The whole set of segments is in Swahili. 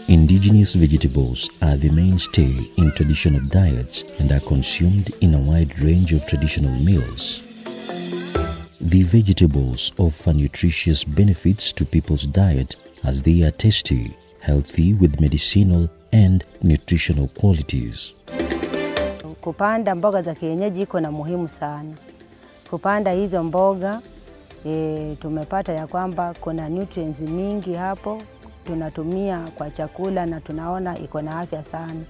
Indigenous vegetables are the mainstay in traditional diets and are consumed in a wide range of traditional meals. The vegetables offer nutritious benefits to people's diet as they are tasty, healthy with medicinal and nutritional qualities. Kupanda mboga za kienyeji iko na muhimu sana. Kupanda hizo mboga tumepata ya kwamba kuna nutrients mingi hapo tunatumia kwa chakula na tunaona iko na afya sana.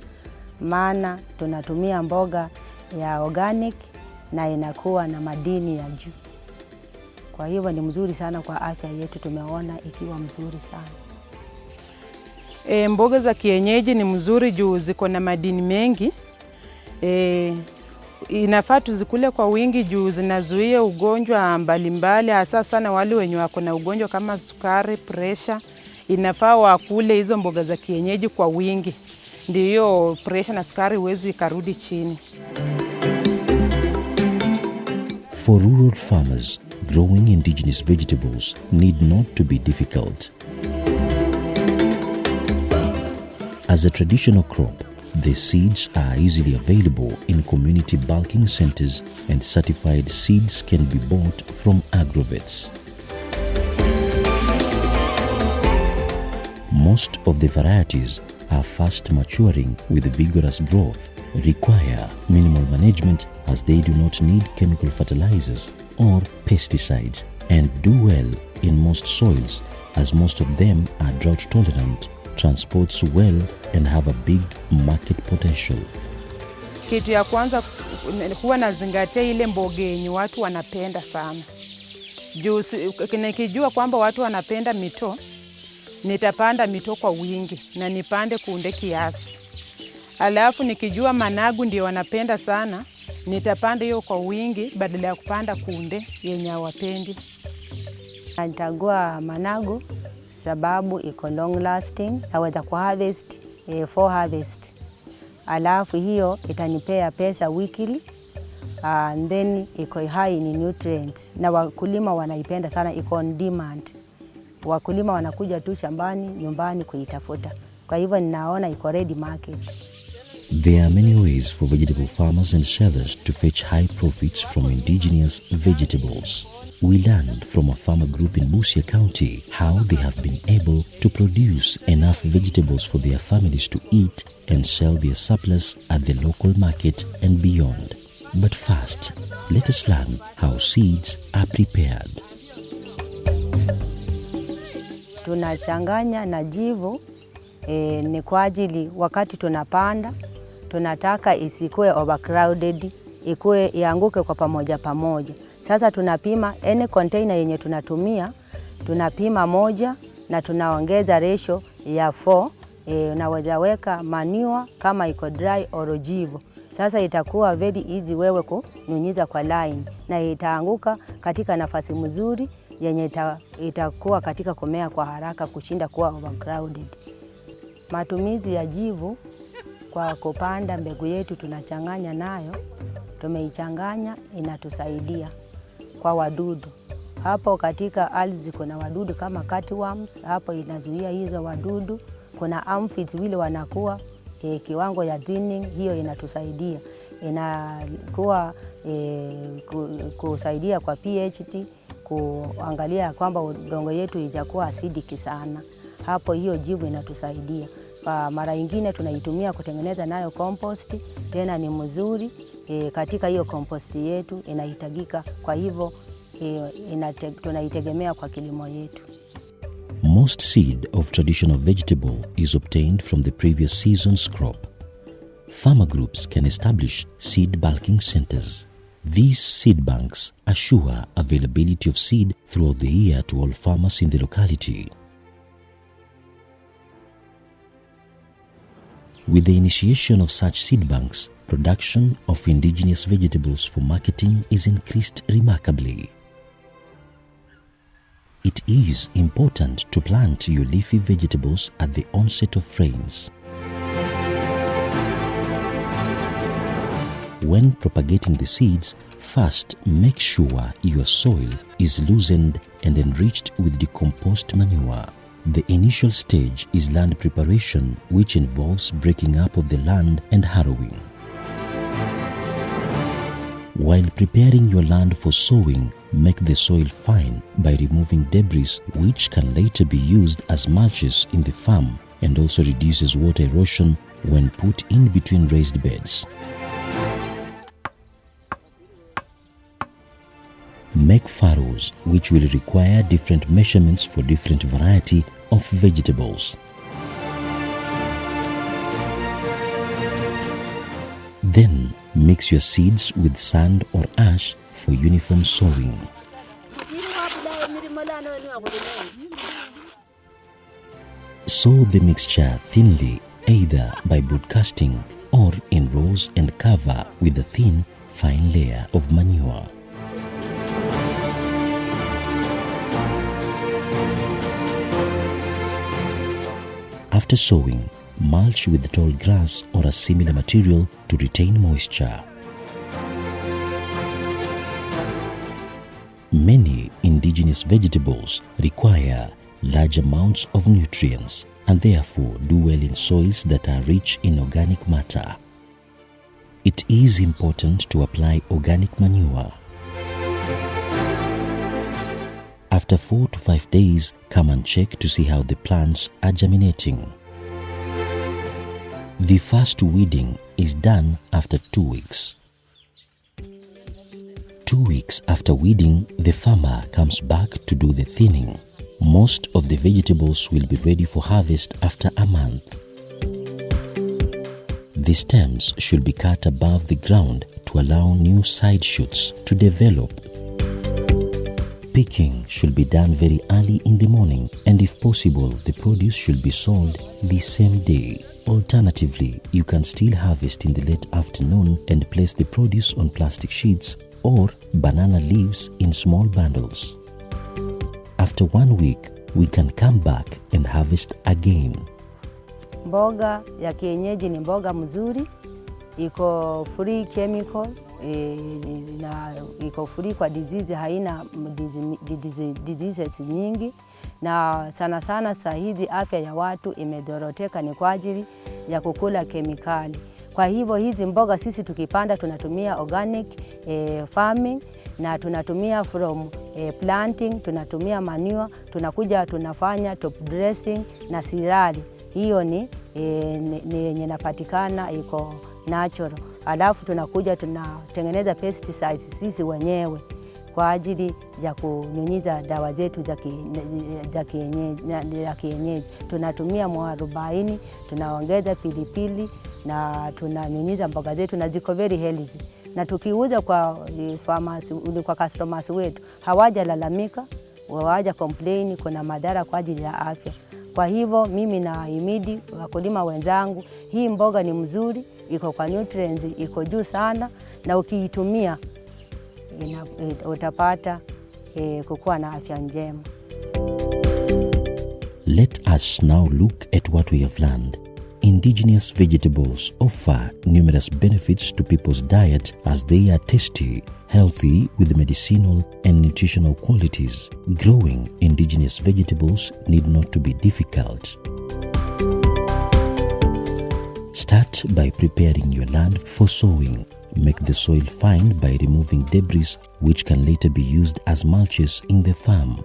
Maana tunatumia mboga ya organic na inakuwa na madini ya juu. Kwa hivyo ni mzuri sana kwa afya yetu, tumeona ikiwa mzuri sana. Mboga za kienyeji ni mzuri juu ziko na madini mengi. Inafaa tuzikule kwa wingi juu zinazuia ugonjwa mbalimbali, hasa sana wale wenye wako na ugonjwa kama sukari, pressure. Inafaa wakule hizo mboga za kienyeji kwa wingi, ndio pressure na sukari huwezi karudi chini. For rural farmers, growing indigenous vegetables need not to be difficult. As a traditional crop, the seeds are easily available in community bulking centers and certified seeds can be bought from agrovets. Most of the varieties are fast maturing with vigorous growth, require minimal management as they do not need chemical fertilizers or pesticides, and do well in most soils as most of them are drought tolerant, transports well and have a big market potential. Kitu ya kwanza huwa nazingatia ile mboga yenye watu wanapenda sana. Juu nikijua kwamba watu wanapenda mito, nitapanda mito kwa wingi na nipande kunde kiasi. Alafu nikijua managu ndio wanapenda sana, nitapanda hiyo kwa wingi badala ya kupanda kunde yenye hawapendi. Nitagua managu sababu iko long lasting, naweza kuharvest for harvest. Alafu hiyo itanipea pesa weekly, and then iko high in nutrients na wakulima wanaipenda sana, iko on demand. Wakulima wanakuja tu shambani, nyumbani kuitafuta. Kwa hivyo ninaona iko ready market. There are many ways for vegetable farmers and sellers to fetch high profits from indigenous vegetables. We learned from a farmer group in Busia County how they have been able to produce enough vegetables for their families to eat and sell their surplus at the local market and beyond. But first, let us learn how seeds are prepared. Tunachanganya na jivu ni kwa ajili wakati tunapanda, tunataka isikue overcrowded, ikue ianguke kwa pamoja pamoja. Sasa tunapima any container yenye tunatumia, tunapima moja na tunaongeza ratio ya 4. Unaweza weka manure kama iko dry or jivu. Sasa itakuwa very easy wewe kunyunyiza kwa line na itaanguka katika nafasi mzuri yenye itakuwa katika kumea kwa haraka kushinda kuwa overcrowded. Matumizi ya jivu kwa kupanda mbegu yetu tunachanganya nayo, tumeichanganya inatusaidia kwa wadudu. Hapo katika ardhi kuna wadudu kama cutworms, hapo inazuia hizo wadudu. Kuna aphids wale wanakuwa kiwango ya thinning, hiyo inatusaidia. Inakuwa kusaidia kwa pH, kuangalia kwamba udongo yetu ijakuwa acidic sana. Hapo hiyo jivu inatusaidia. Kwa mara nyingine tunaitumia kutengeneza nayo compost, tena ni mzuri katika hiyo compost yetu inahitajika, kwa hivyo tunaitegemea kwa kilimo yetu. Most seed of traditional vegetable is obtained from the previous season's crop. Farmer groups can establish seed bulking centers. These seed banks assure availability of seed throughout the year to all farmers in the locality. With the initiation of such seed banks, production of indigenous vegetables for marketing is increased remarkably. It is important to plant your leafy vegetables at the onset of rains. When propagating the seeds, First, make sure your soil is loosened and enriched with decomposed manure. The initial stage is land preparation, which involves breaking up of the land and harrowing. While preparing your land for sowing, make the soil fine by removing debris which can later be used as mulches in the farm and also reduces water erosion when put in between raised beds. Make furrows which will require different measurements for different variety of vegetables. Then mix your seeds with sand or ash for uniform sowing. Sow the mixture thinly, either by broadcasting or in rows, and cover with a thin, fine layer of manure. After sowing, mulch with tall grass or a similar material to retain moisture. Many indigenous vegetables require large amounts of nutrients and therefore do well in soils that are rich in organic matter. It is important to apply organic manure. After 4 to 5 days, come and check to see how the plants are germinating. The first weeding is done after 2 weeks. 2 weeks after weeding, the farmer comes back to do the thinning. Most of the vegetables will be ready for harvest after a month. The stems should be cut above the ground to allow new side shoots to develop. Picking should be done very early in the morning, and if possible, the produce should be sold the same day. Alternatively, you can still harvest in the late afternoon and place the produce on plastic sheets or banana leaves in small bundles. After 1 week, we can come back and harvest again. Mboga ya kienyeji ni mboga mzuri, iko free chemical, na iko free kwa disease, haina diseases nyingi, na sana sana saa hizi afya ya watu imedoroteka ni kwa ajili ya kukula kemikali. Kwa hivyo hizi mboga sisi tukipanda tunatumia organic farming, na tunatumia from planting, tunatumia manure, tunakuja tunafanya top dressing na silali. Hiyo ni yenye inapatikana iko natural. Alafu tunakuja tunatengeneza pesticides sisi wenyewe kwa ajili ya kunyunyiza dawa zetu za kienyeji. Tunatumia mwarobaini, tunaongeza pilipili na tunanyunyiza mboga zetu na ziko very healthy. Na tukiuza kwa farmers, kwa customers wetu, hawajalalamika, hawaja complain kuna madhara kwa ajili ya afya. Kwa hivyo mimi nahimidi wakulima wenzangu, hii mboga ni mzuri, iko kwa nutrients, iko juu sana, na ukiitumia utapata kukuwa na afya njema. Let us now look at what we have learned. Indigenous vegetables offer numerous benefits to people's diet as they are tasty, healthy with medicinal and nutritional qualities. Growing indigenous vegetables need not to be difficult. Start by preparing your land for sowing. Make the soil fine by removing debris which can later be used as mulches in the farm.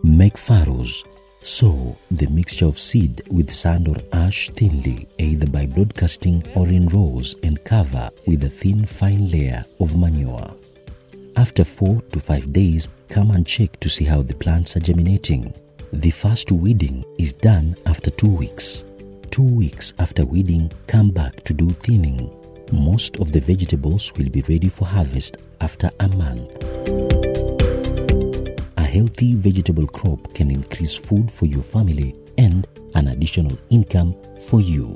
Make furrows. Sow the mixture of seed with sand or ash thinly, either by broadcasting or in rows, and cover with a thin, fine layer of manure. After 4 to 5 days, come and check to see how the plants are germinating. The first weeding is done after 2 weeks. 2 weeks after weeding, come back to do thinning. Most of the vegetables will be ready for harvest after a month. A healthy vegetable crop can increase food for your family and an additional income for you.